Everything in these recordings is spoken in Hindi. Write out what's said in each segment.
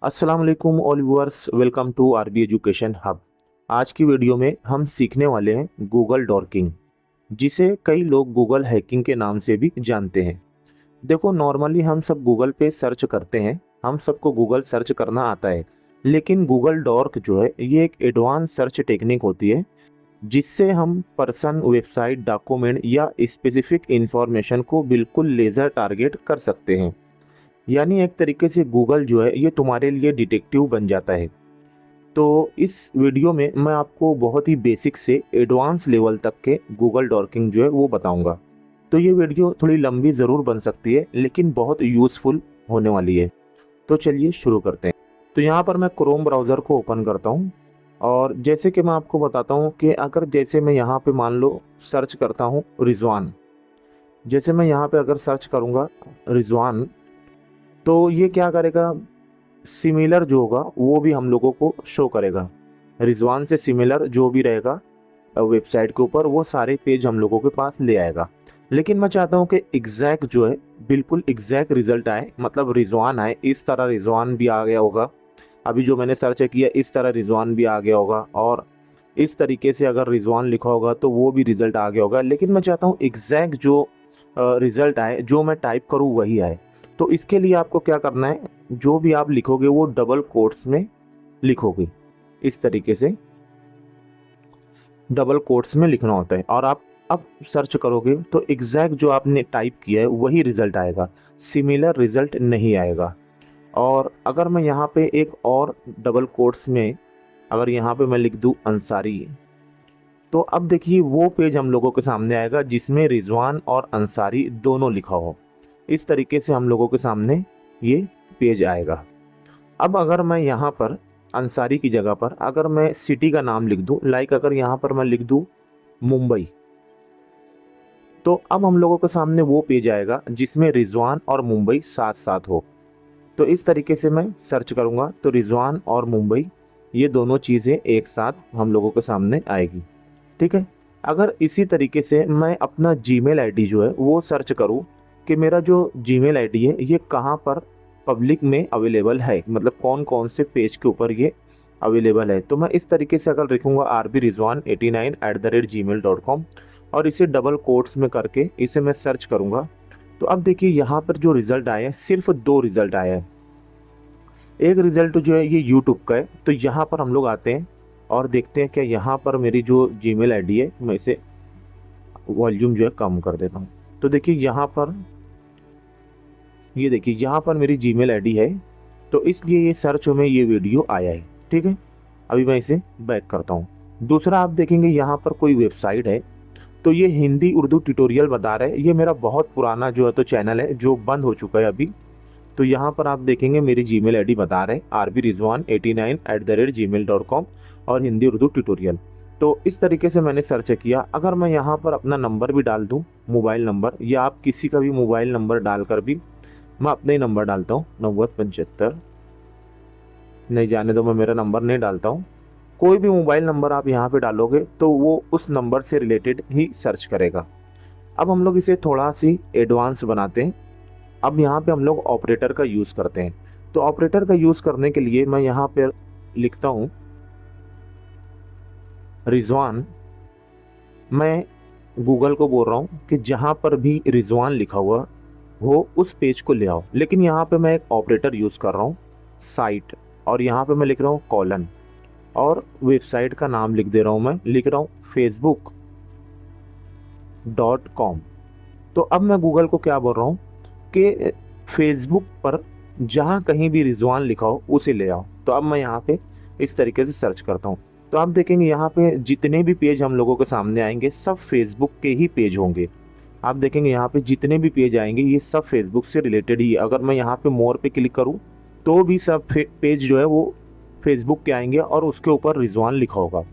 अस्सलाम वालेकुम all viewers, welcome to RB education hub. आज की वीडियो में हम सीखने वाले हैं गूगल डॉर्किंग, जिसे कई लोग गूगल हैकिंग के नाम से भी जानते हैं। देखो, नॉर्मली हम सब गूगल पे सर्च करते हैं, हम सबको गूगल सर्च करना आता है, लेकिन गूगल डॉर्क जो है ये एक एडवांस सर्च टेक्निक होती है, जिससे हम पर्सन, वेबसाइट, डॉक्यूमेंट या स्पेसिफिक इंफॉर्मेशन को बिल्कुल लेज़र टारगेट कर सकते हैं। यानी एक तरीके से गूगल जो है ये तुम्हारे लिए डिटेक्टिव बन जाता है। तो इस वीडियो में मैं आपको बहुत ही बेसिक से एडवांस लेवल तक के गूगल डॉर्किंग जो है वो बताऊंगा। तो ये वीडियो थोड़ी लंबी ज़रूर बन सकती है, लेकिन बहुत यूज़फुल होने वाली है। तो चलिए शुरू करते हैं। तो यहाँ पर मैं क्रोम ब्राउज़र को ओपन करता हूँ, और जैसे कि मैं आपको बताता हूँ कि अगर जैसे मैं यहाँ पे मान लो सर्च करता हूँ रिजवान, जैसे मैं यहाँ पे अगर सर्च करूँगा रिजवान, तो ये क्या करेगा, सिमिलर जो होगा वो भी हम लोगों को शो करेगा। रिजवान से सिमिलर जो भी रहेगा वेबसाइट के ऊपर, वो सारे पेज हम लोगों के पास ले आएगा। लेकिन मैं चाहता हूँ कि एग्जैक्ट जो है, बिल्कुल एग्जैक्ट रिजल्ट आए, मतलब रिजवान आए, इस तरह रिजवान भी आ गया होगा। अभी जो मैंने सर्च किया इस तरह रिजवान भी आ गया होगा, और इस तरीके से अगर रिजवान लिखा होगा तो वो भी रिजल्ट आ गया होगा। लेकिन मैं चाहता हूँ एग्जैक्ट जो रिजल्ट आए, जो मैं टाइप करूँ वही आए। तो इसके लिए आपको क्या करना है, जो भी आप लिखोगे वो डबल कोट्स में लिखोगे। इस तरीके से डबल कोट्स में लिखना होता है, और आप अब सर्च करोगे तो एग्जैक्ट जो आपने टाइप किया है वही रिज़ल्ट आएगा, सिमिलर रिज़ल्ट नहीं आएगा। और अगर मैं यहाँ पे एक और डबल कोट्स में, अगर यहाँ पे मैं लिख दूँ अंसारी, तो अब देखिए वो पेज हम लोगों के सामने आएगा जिसमें रिजवान और अंसारी दोनों लिखा हो। इस तरीके से हम लोगों के सामने ये पेज आएगा। अब अगर मैं यहाँ पर अंसारी की जगह पर अगर मैं सिटी का नाम लिख दूँ, लाइक अगर यहाँ पर मैं लिख दूँ मुंबई, तो अब हम लोगों के सामने वो पेज आएगा जिसमें रिजवान और मुंबई साथ साथ हो। तो इस तरीके से मैं सर्च करूँगा तो रिजवान और मुंबई, ये दोनों चीज़ें एक साथ हम लोगों के सामने आएगी। ठीक है। अगर इसी तरीके से मैं अपना जीमेल आईडी जो है वो सर्च करूँ कि मेरा जो जीमेल आईडी है ये कहाँ पर पब्लिक में अवेलेबल है, मतलब कौन कौन से पेज के ऊपर ये अवेलेबल है, तो मैं इस तरीके से अगर लिखूँगा rbrizwan89@gmail.com, और इसे डबल कोट्स में करके इसे मैं सर्च करूँगा, तो अब देखिए यहाँ पर जो रिज़ल्ट आया है सिर्फ दो रिज़ल्ट आया है। एक रिज़ल्ट जो है ये यूट्यूब का है। तो यहाँ पर हम लोग आते हैं और देखते हैं क्या यहाँ पर मेरी जो जीमेल आईडी है, मैं इसे वॉल्यूम जो है कम कर देता हूँ। तो देखिए यहाँ पर, ये देखिए यहाँ पर मेरी जीमेल आईडी है, तो इसलिए ये सर्च में ये वीडियो आया है। ठीक है। अभी मैं इसे बैक करता हूँ। दूसरा आप देखेंगे यहाँ पर कोई वेबसाइट है, तो ये हिंदी उर्दू ट्यूटोरियल बता रहा है। ये मेरा बहुत पुराना जो है तो चैनल है जो बंद हो चुका है अभी। तो यहाँ पर आप देखेंगे मेरी जीमेल आईडी बता रहे rbrizwan89@gmail.com और हिंदी उर्दू ट्यूटोरियल। तो इस तरीके से मैंने सर्च किया। अगर मैं यहाँ पर अपना नंबर भी डाल दूँ, मोबाइल नंबर, या आप किसी का भी मोबाइल नंबर डालकर भी, मैं अपना ही नंबर डालता हूँ 9075, नहीं जाने दो, मैं मेरा नंबर नहीं डालता हूँ। कोई भी मोबाइल नंबर आप यहाँ पे डालोगे तो वो उस नंबर से रिलेटेड ही सर्च करेगा। अब हम लोग इसे थोड़ा सी एडवांस बनाते हैं। अब यहाँ पे हम लोग ऑपरेटर का यूज़ करते हैं। तो ऑपरेटर का यूज़ करने के लिए मैं यहाँ पे लिखता हूँ रिजवान। मैं गूगल को बोल रहा हूँ कि जहाँ पर भी रिजवान लिखा हुआ हो उस पेज को ले आओ। लेकिन यहाँ पे मैं एक ऑपरेटर यूज़ कर रहा हूँ साइट, और यहाँ पे मैं लिख रहा हूँ कॉलन, और वेबसाइट का नाम लिख दे रहा हूँ, मैं लिख रहा हूँ facebook.com। तो अब मैं गूगल को क्या बोल रहा हूँ कि फेसबुक पर जहाँ कहीं भी रिजवान लिखा हो उसे ले आओ। तो अब मैं यहाँ पे इस तरीके से सर्च करता हूँ, तो आप देखेंगे यहाँ पे जितने भी पेज हम लोगों के सामने आएंगे सब फेसबुक के ही पेज होंगे। आप देखेंगे यहाँ पे जितने भी पेज आएंगे ये सब फेसबुक से रिलेटेड ही। अगर मैं यहाँ पे मोर पे क्लिक करूँ तो भी सब पेज जो है वो फेसबुक के आएंगे और उसके ऊपर रिजवान लिखा होगा।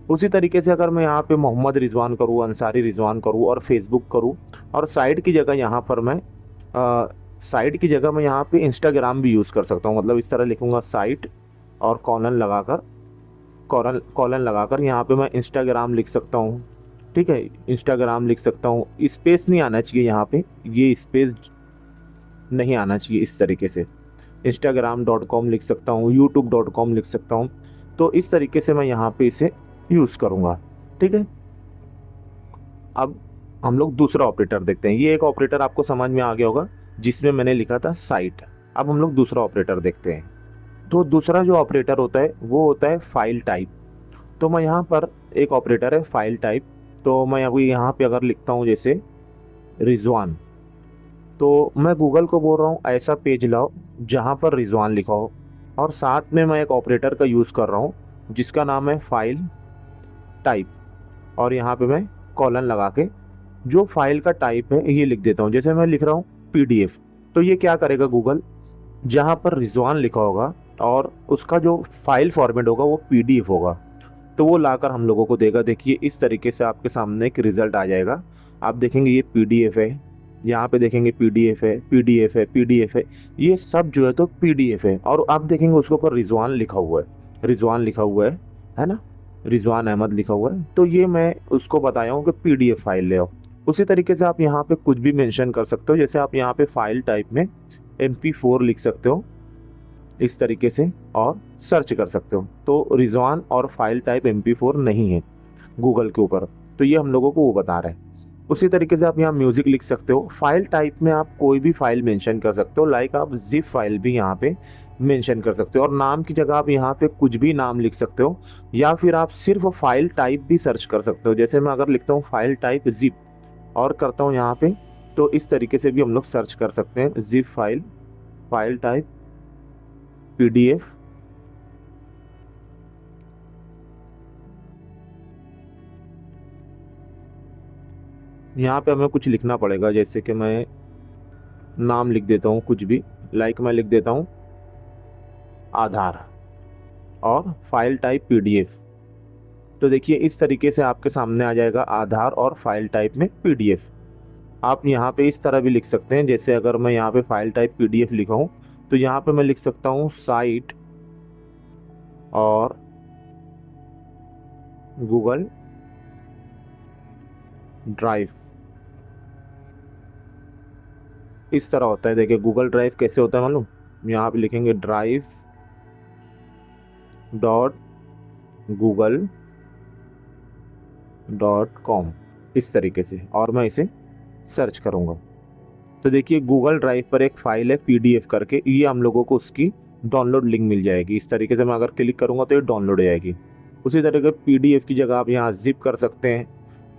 उसी तरीके से अगर मैं यहाँ पे मोहम्मद रिजवान करूँ, अंसारी रिजवान करूँ और फेसबुक करूँ, और साइट की जगह यहाँ पर मैं साइट की जगह मैं यहाँ पे इंस्टाग्राम भी यूज़ कर सकता हूँ। मतलब इस तरह लिखूँगा साइट और कॉलन लगाकर यहाँ पे मैं इंस्टाग्राम लिख सकता हूँ। ठीक है, इंस्टाग्राम लिख सकता हूँ। स्पेस नहीं आना चाहिए यहाँ पे, ये स्पेस नहीं आना चाहिए इस तरीके से। instagram.com लिख सकता हूँ, youtube.com लिख सकता हूँ। तो इस तरीके से मैं यहाँ पे इसे यूज़ करूँगा। ठीक है, अब हम लोग दूसरा ऑपरेटर देखते हैं। ये एक ऑपरेटर आपको समझ में आ गया होगा जिसमें मैंने लिखा था साइट। अब हम लोग दूसरा ऑपरेटर देखते हैं। तो दूसरा जो ऑपरेटर होता है वो होता है फाइल टाइप। तो मैं यहाँ पर एक ऑपरेटर है फाइल टाइप, तो मैं अभी यहाँ पे अगर लिखता हूँ जैसे रिजवान, तो मैं गूगल को बोल रहा हूँ ऐसा पेज लाओ जहाँ पर रिजवान लिखा हो, और साथ में मैं एक ऑपरेटर का यूज़ कर रहा हूँ जिसका नाम है फाइल टाइप, और यहाँ पे मैं कॉलन लगा के जो फाइल का टाइप है ये लिख देता हूँ। जैसे मैं लिख रहा हूँ पीडीएफ, तो ये क्या करेगा गूगल, जहाँ पर रिजवान लिखा होगा और उसका जो फाइल फॉर्मेट होगा वो पीडीएफ होगा, तो वो लाकर हम लोगों को देगा। देखिए इस तरीके से आपके सामने एक रिज़ल्ट आ जाएगा। आप देखेंगे ये पीडीएफ है, यहाँ पे देखेंगे पीडीएफ है, पीडीएफ है, पीडीएफ है, ये सब जो है तो पीडीएफ है। और आप देखेंगे उसके ऊपर रिजवान लिखा हुआ है, रिजवान लिखा हुआ है ना, रिजवान अहमद लिखा हुआ है। तो ये मैं उसको बताया हूँ कि पीडीएफ फाइल ले आओ। उसी तरीके से आप यहाँ पे कुछ भी मेंशन कर सकते हो। जैसे आप यहाँ पे फाइल टाइप में MP4 लिख सकते हो इस तरीके से और सर्च कर सकते हो। तो रिजवान और फाइल टाइप MP4 नहीं है गूगल के ऊपर, तो ये हम लोगों को वो बता रहे हैं। उसी तरीके से आप यहाँ म्यूज़िक लिख सकते हो। फाइल टाइप में आप कोई भी फाइल मेंशन कर सकते हो, लाइक आप जिप फाइल भी यहाँ पे मेंशन कर सकते हो, और नाम की जगह आप यहाँ पे कुछ भी नाम लिख सकते हो, या फिर आप सिर्फ फाइल टाइप भी सर्च कर सकते हो। जैसे मैं अगर लिखता हूँ फाइल टाइप जिप और करता हूँ यहाँ पे, तो इस तरीके से भी हम लोग सर्च कर सकते हैं zip file, file type PDF। यहाँ पे हमें कुछ लिखना पड़ेगा, जैसे कि मैं नाम लिख देता हूँ कुछ भी, लाइक मैं लिख देता हूँ आधार और फाइल टाइप PDF। तो देखिए इस तरीके से आपके सामने आ जाएगा आधार और फाइल टाइप में PDF। आप यहाँ पे इस तरह भी लिख सकते हैं, जैसे अगर मैं यहाँ पे फाइल टाइप PDF लिखा हूँ तो यहाँ पे मैं लिख सकता हूँ साइट और गूगल ड्राइव। इस तरह होता है। देखिए गूगल ड्राइव कैसे होता है मालूम, यहाँ पे लिखेंगे ड्राइव डॉट गूगल .com इस तरीके से, और मैं इसे सर्च करूँगा। तो देखिए गूगल ड्राइव पर एक फ़ाइल है PDF करके, ये हम लोगों को उसकी डाउनलोड लिंक मिल जाएगी। इस तरीके से मैं अगर क्लिक करूँगा तो ये डाउनलोड हो जाएगी। उसी तरीके PDF की जगह आप यहाँ जिप कर सकते हैं।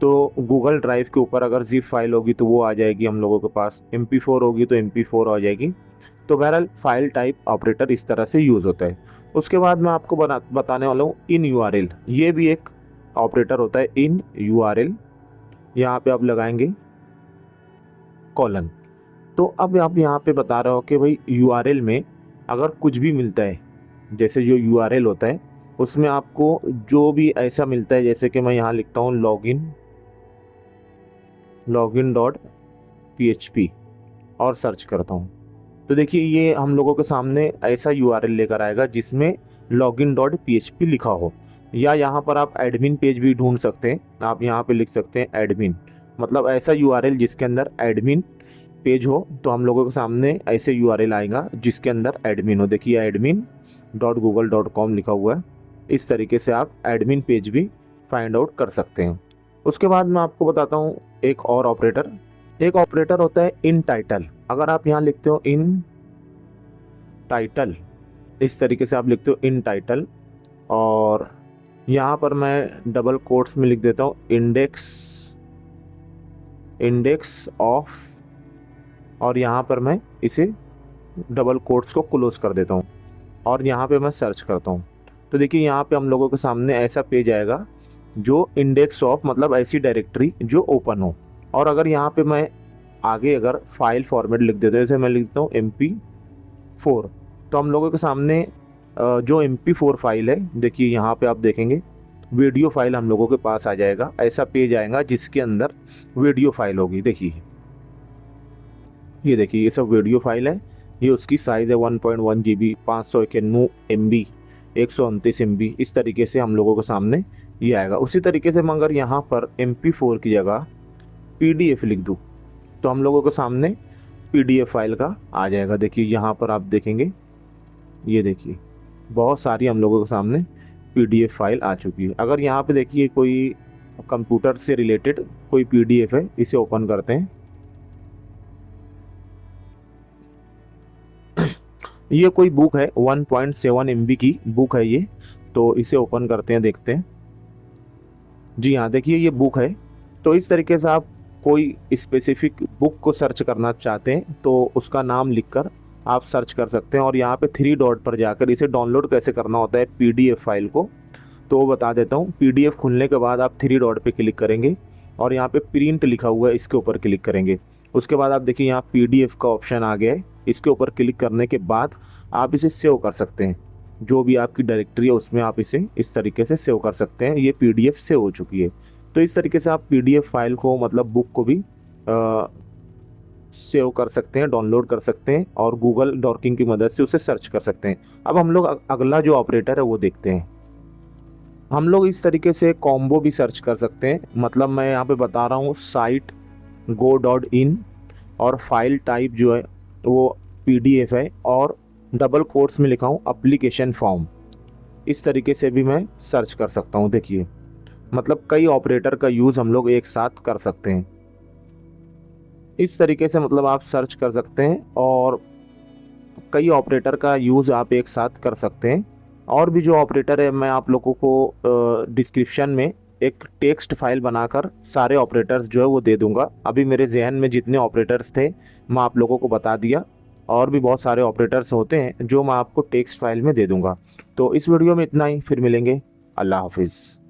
तो गूगल ड्राइव के ऊपर अगर जिप फाइल होगी तो वो आ जाएगी हम लोगों के पास, MP4 होगी तो MP4 आ जाएगी। तो बहरहाल फाइल टाइप ऑपरेटर इस तरह से यूज़ होता है। उसके बाद मैं आपको बताने वाला हूँ इन URL। ये भी एक ऑपरेटर होता है इन URL। यहाँ पे आप लगाएंगे कॉलन। तो अब आप यहाँ पे बता रहे हो कि भाई URL में अगर कुछ भी मिलता है, जैसे जो URL होता है उसमें आपको जो भी ऐसा मिलता है, जैसे कि मैं यहाँ लिखता हूँ login.php और सर्च करता हूँ, तो देखिए ये हम लोगों के सामने ऐसा URL लेकर आएगा जिसमें login.php लिखा हो। या यहाँ पर आप एडमिन पेज भी ढूंढ सकते हैं। आप यहाँ पे लिख सकते हैं एडमिन, मतलब ऐसा URL जिसके अंदर एडमिन पेज हो। तो हम लोगों के सामने ऐसे URL आएगा जिसके अंदर एडमिन हो। देखिए admin.google.com लिखा हुआ है। इस तरीके से आप एडमिन पेज भी फाइंड आउट कर सकते हैं। उसके बाद मैं आपको बताता हूँ एक और ऑपरेटर। एक ऑपरेटर होता है इन टाइटल। अगर आप यहाँ लिखते हो इन टाइटल, इस तरीके से आप लिखते हो इन टाइटल, और यहाँ पर मैं डबल कोट्स में लिख देता हूँ इंडेक्स ऑफ, और यहाँ पर मैं इसे डबल कोट्स को क्लोज कर देता हूँ, और यहाँ पे मैं सर्च करता हूँ। तो देखिए यहाँ पे हम लोगों के सामने ऐसा पेज आएगा जो इंडेक्स ऑफ, मतलब ऐसी डायरेक्टरी जो ओपन हो। और अगर यहाँ पे मैं आगे अगर फाइल फॉर्मेट लिख देता हूँ, जैसे मैं लिखता हूँ MP4, तो हम लोगों के सामने जो MP4 फाइल है, देखिए यहाँ पे आप देखेंगे वीडियो फाइल हम लोगों के पास आ जाएगा। ऐसा पेज आएगा जिसके अंदर वीडियो फाइल होगी। देखिए ये देखिए ये सब वीडियो फाइल है। ये उसकी साइज़ है 1.1 GB, 591 MB, 129 MB। इस तरीके से हम लोगों के सामने ये आएगा। उसी तरीके से मैं अगर यहाँ पर MP4 की जगह PDF लिख दूँ तो हम लोगों के सामने PDF फाइल का आ जाएगा। देखिए यहाँ पर आप देखेंगे ये देखिए बहुत सारी हम लोगों के सामने पीडीएफ फाइल आ चुकी है। अगर यहाँ पे देखिए कोई कंप्यूटर से रिलेटेड कोई पीडीएफ है, इसे ओपन करते हैं। ये कोई बुक है, 1.7 MB की बुक है ये, तो इसे ओपन करते हैं, देखते हैं। जी हाँ, देखिए ये बुक है। तो इस तरीके से आप कोई स्पेसिफिक बुक को सर्च करना चाहते हैं तो उसका नाम लिखकर आप सर्च कर सकते हैं, और यहाँ पे 3 डॉट पर जाकर इसे डाउनलोड कैसे करना होता है पीडीएफ फाइल को, तो वो बता देता हूँ। पीडीएफ खुलने के बाद आप 3 डॉट पे क्लिक करेंगे और यहाँ पे प्रिंट लिखा हुआ है, इसके ऊपर क्लिक करेंगे। उसके बाद आप देखिए यहाँ पीडीएफ का ऑप्शन आ गया है, इसके ऊपर क्लिक करने के बाद आप इसे सेव कर सकते हैं। जो भी आपकी डायरेक्टरी है उसमें आप इसे इस तरीके से सेव कर सकते हैं। ये पीडीएफ सेव हो चुकी है। तो इस तरीके से आप पीडीएफ फाइल को, मतलब बुक को भी सेव कर सकते हैं, डाउनलोड कर सकते हैं और गूगल डॉकिंग की मदद से उसे सर्च कर सकते हैं। अब हम लोग अगला जो ऑपरेटर है वो देखते हैं। हम लोग इस तरीके से कॉम्बो भी सर्च कर सकते हैं। मतलब मैं यहाँ पे बता रहा हूँ साइट go.in, और फाइल टाइप जो है वो पीडीएफ है, और डबल कोट्स में लिखा हूँ एप्लीकेशन फॉर्म। इस तरीके से भी मैं सर्च कर सकता हूँ। देखिए मतलब कई ऑपरेटर का यूज़ हम लोग एक साथ कर सकते हैं। इस तरीके से मतलब आप सर्च कर सकते हैं और कई ऑपरेटर का यूज़ आप एक साथ कर सकते हैं। और भी जो ऑपरेटर है मैं आप लोगों को डिस्क्रिप्शन में एक टेक्स्ट फाइल बनाकर सारे ऑपरेटर्स जो है वो दे दूंगा। अभी मेरे जहन में जितने ऑपरेटर्स थे मैं आप लोगों को बता दिया, और भी बहुत सारे ऑपरेटर्स होते हैं जो मैं आपको टेक्स्ट फाइल में दे दूंगा। तो इस वीडियो में इतना ही, फिर मिलेंगे। अल्लाह हाफिज़।